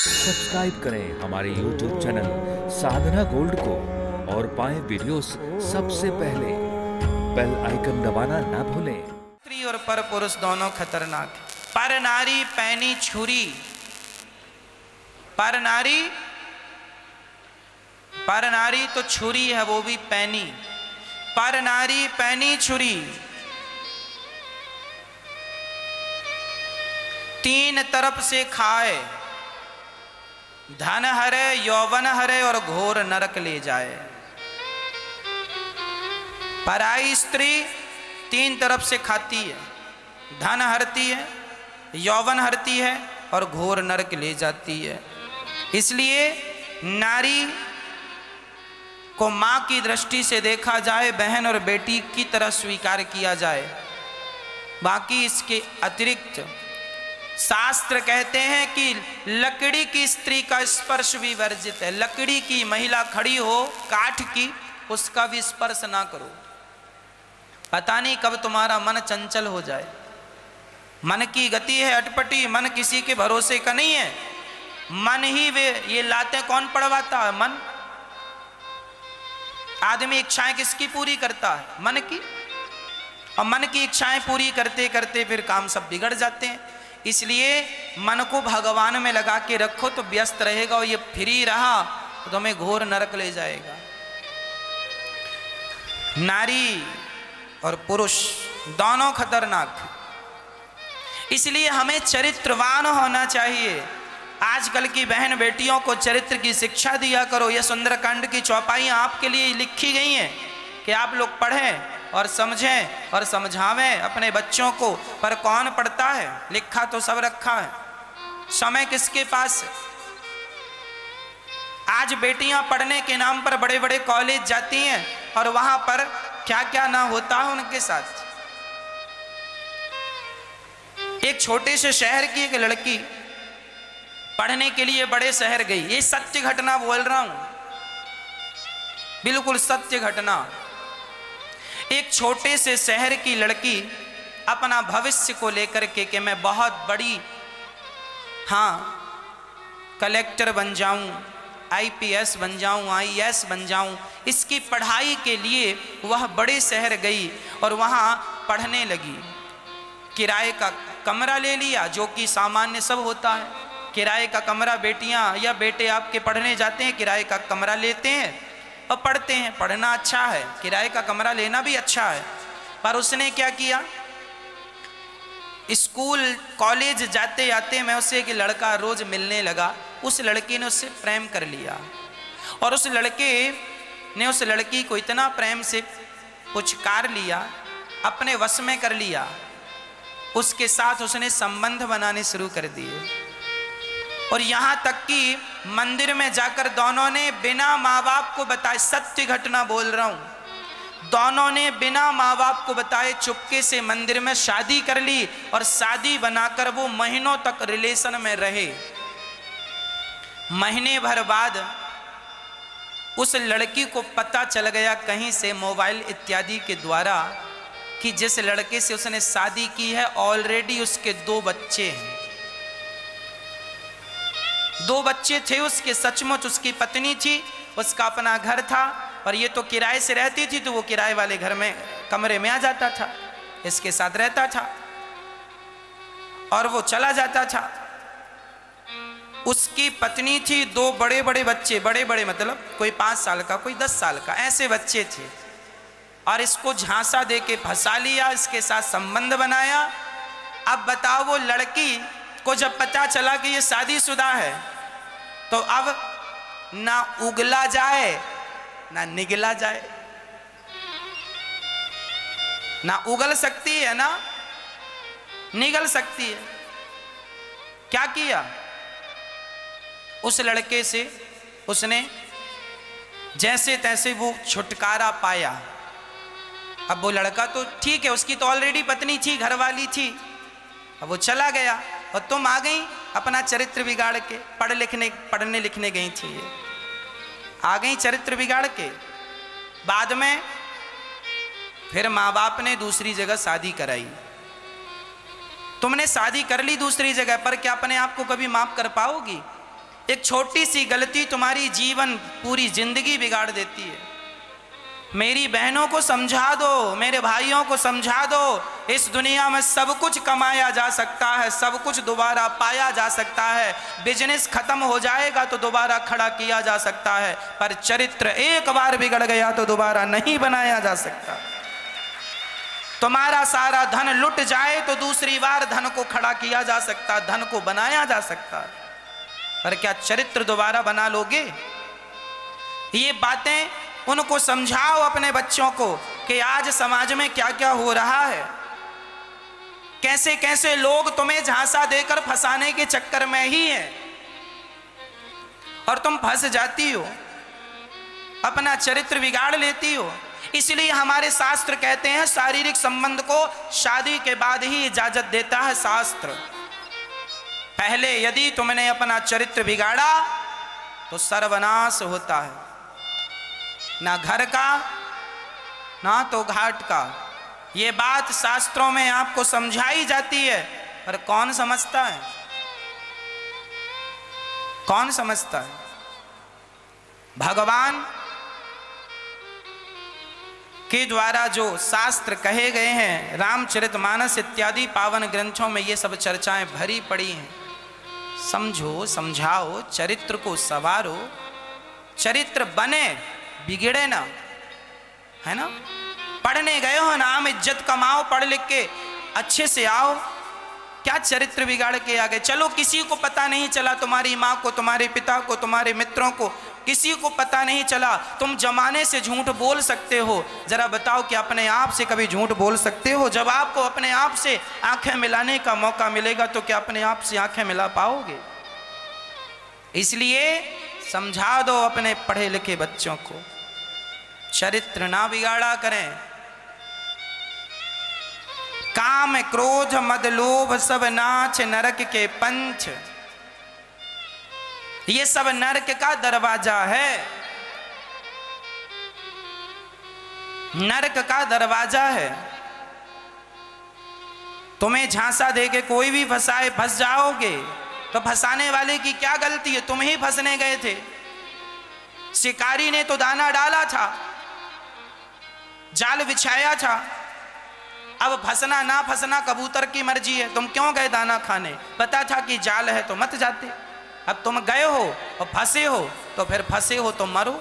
Subscribe करें हमारे YouTube channel साधना gold को और पाएं वीडियोस सबसे पहले। बेल आइकन दबाना ना भूलें। स्त्री और पर पुरुष दोनों खतरनाक। पर नारी पैनी छुरी, पर नारी तो छुरी है, वो भी पैनी। पर नारी पैनी छुरी, तीन तरफ से खाए, धन हरे, यौवन हरे और घोर नरक ले जाए। पराई स्त्री तीन तरफ से खाती है, धन हरती है, यौवन हरती है और घोर नरक ले जाती है। इसलिए नारी को मां की दृष्टि से देखा जाए, बहन और बेटी की तरह स्वीकार किया जाए। बाकी इसके अतिरिक्त शास्त्र कहते हैं कि लकड़ी की स्त्री का स्पर्श भी वर्जित है। लकड़ी की महिला खड़ी हो, काठ की, उसका भी स्पर्श ना करो। पता नहीं कब तुम्हारा मन चंचल हो जाए। मन की गति है अटपटी, मन किसी के भरोसे का नहीं है। मन ही वे ये लाते कौन पड़वाता है? मन। आदमी इच्छाएं किसकी पूरी करता है? मन की। और मन की इच्छाएं पूरी करते करते फिर काम सब बिगड़ जाते हैं। इसलिए मन को भगवान में लगा के रखो तो व्यस्त रहेगा, और ये फ्री रहा तो तुम्हें घोर नरक ले जाएगा। नारी और पुरुष दोनों खतरनाक। इसलिए हमें चरित्रवान होना चाहिए। आजकल की बहन बेटियों को चरित्र की शिक्षा दिया करो। यह सुंदरकांड की चौपाइयां आपके लिए लिखी गई हैं कि आप लोग पढ़ें और समझें और समझावें अपने बच्चों को। पर कौन पढ़ता है? लिखा तो सब रखा है, समय किसके पास है? आज बेटियां पढ़ने के नाम पर बड़े बड़े कॉलेज जाती हैं और वहां पर क्या क्या ना होता है उनके साथ। एक छोटे से शहर की एक लड़की पढ़ने के लिए बड़े शहर गई। ये सत्य घटना बोल रहा हूं, बिल्कुल सत्य घटना। एक छोटे से शहर की लड़की अपना भविष्य को लेकर के कि मैं बहुत बड़ी, कलेक्टर बन जाऊं, आईपीएस बन जाऊं, आईएएस बन जाऊं, इसकी पढ़ाई के लिए वह बड़े शहर गई और वहां पढ़ने लगी। किराए का कमरा ले लिया, जो कि सामान्य सब होता है। किराए का कमरा बेटियां या बेटे आपके पढ़ने जाते हैं, किराए का कमरा लेते हैं और पढ़ते हैं। पढ़ना अच्छा है, किराए का कमरा लेना भी अच्छा है। पर उसने क्या किया? स्कूल कॉलेज जाते जाते मैं उससे एक लड़का रोज मिलने लगा। उस लड़के ने उससे प्रेम कर लिया और उस लड़के ने उस लड़की को इतना प्रेम से पुचकार लिया, अपने वश में कर लिया। उसके साथ उसने संबंध बनाने शुरू कर दिए और यहां तक कि मंदिर में जाकर दोनों ने बिना माँ बाप को बताए, सत्य घटना बोल रहा हूं, दोनों ने बिना माँ बाप को बताए चुपके से मंदिर में शादी कर ली और शादी बनाकर वो महीनों तक रिलेशन में रहे। महीने भर बाद उस लड़की को पता चल गया कहीं से मोबाइल इत्यादि के द्वारा कि जिस लड़के से उसने शादी की है ऑलरेडी उसके 2 बच्चे हैं। 2 बच्चे थे उसके, सचमुच उसकी पत्नी थी, उसका अपना घर था और ये तो किराए से रहती थी, तो वो किराए वाले घर में कमरे में आ जाता था, इसके साथ रहता था और वो चला जाता था। उसकी पत्नी थी, 2 बड़े बड़े बच्चे, बड़े बड़े मतलब कोई 5 साल का, कोई 10 साल का, ऐसे बच्चे थे। और इसको झांसा दे के फंसा लिया, इसके साथ संबंध बनाया। अब बताओ, वो लड़की को जब पता चला कि ये शादीशुदा है तो अब ना उगला जाए ना निगला जाए। ना उगल सकती है ना निगल सकती है। क्या किया? उस लड़के से उसने जैसे तैसे वो छुटकारा पाया। अब वो लड़का तो ठीक है, उसकी तो ऑलरेडी पत्नी थी, घरवाली थी, अब वो चला गया और तुम आ गई अपना चरित्र बिगाड़ के। पढ़ने लिखने गई थी, ये आ गई चरित्र बिगाड़ के। बाद में फिर माँ बाप ने दूसरी जगह शादी कराई। तुमने शादी कर ली दूसरी जगह पर, क्या अपने आप को कभी माफ कर पाओगी? एक छोटी सी गलती तुम्हारी जीवन पूरी जिंदगी बिगाड़ देती है। मेरी बहनों को समझा दो, मेरे भाइयों को समझा दो, इस दुनिया में सब कुछ कमाया जा सकता है, सब कुछ दोबारा पाया जा सकता है, बिजनेस खत्म हो जाएगा तो दोबारा खड़ा किया जा सकता है, पर चरित्र एक बार बिगड़ गया तो दोबारा नहीं बनाया जा सकता। तुम्हारा सारा धन लुट जाए तो दूसरी बार धन को खड़ा किया जा सकता, धन को बनाया जा सकता, पर क्या चरित्र दोबारा बना लोगे? ये बातें उनको समझाओ अपने बच्चों को कि आज समाज में क्या क्या हो रहा है, कैसे कैसे लोग तुम्हें झांसा देकर फंसाने के चक्कर में ही हैं और तुम फंस जाती हो, अपना चरित्र बिगाड़ लेती हो। इसलिए हमारे शास्त्र कहते हैं शारीरिक संबंध को शादी के बाद ही इजाजत देता है शास्त्र। पहले यदि तुमने अपना चरित्र बिगाड़ा तो सर्वनाश होता है, ना घर का ना तो घाट का। ये बात शास्त्रों में आपको समझाई जाती है, पर कौन समझता है? कौन समझता है? भगवान के द्वारा जो शास्त्र कहे गए हैं, रामचरितमानस इत्यादि पावन ग्रंथों में ये सब चर्चाएं भरी पड़ी हैं। समझो, समझाओ, चरित्र को संवारो, चरित्र बने, बिगड़े ना, है ना। पढ़ने गए हो, नाम इज्जत कमाओ, पढ़ लिख के अच्छे से आओ, क्या चरित्र बिगाड़ के आ गए? चलो किसी को पता नहीं चला, तुम्हारी माँ को, तुम्हारे पिता को, तुम्हारे मित्रों को किसी को पता नहीं चला, तुम जमाने से झूठ बोल सकते हो। जरा बताओ कि अपने आप से कभी झूठ बोल सकते हो? जब आपको अपने आप से आंखें मिलाने का मौका मिलेगा तो क्या अपने आप से आंखें मिला पाओगे? इसलिए समझा दो अपने पढ़े लिखे बच्चों को, चरित्र ना बिगाड़ा करें। काम क्रोध मद लोभ सब नाच नरक के पंच, ये सब नरक का दरवाजा है, नरक का दरवाजा है। तुम्हें झांसा देके कोई भी फंसाए, फंस जाओगे। तो फंसाने वाले की क्या गलती है? तुम ही फंसने गए थे। शिकारी ने तो दाना डाला था, जाल बिछाया था, अब फंसना ना फंसना कबूतर की मर्जी है। तुम क्यों गए दाना खाने? पता था कि जाल है तो मत जाते। अब तुम गए हो और फंसे हो, तो फिर फंसे हो तो मरो।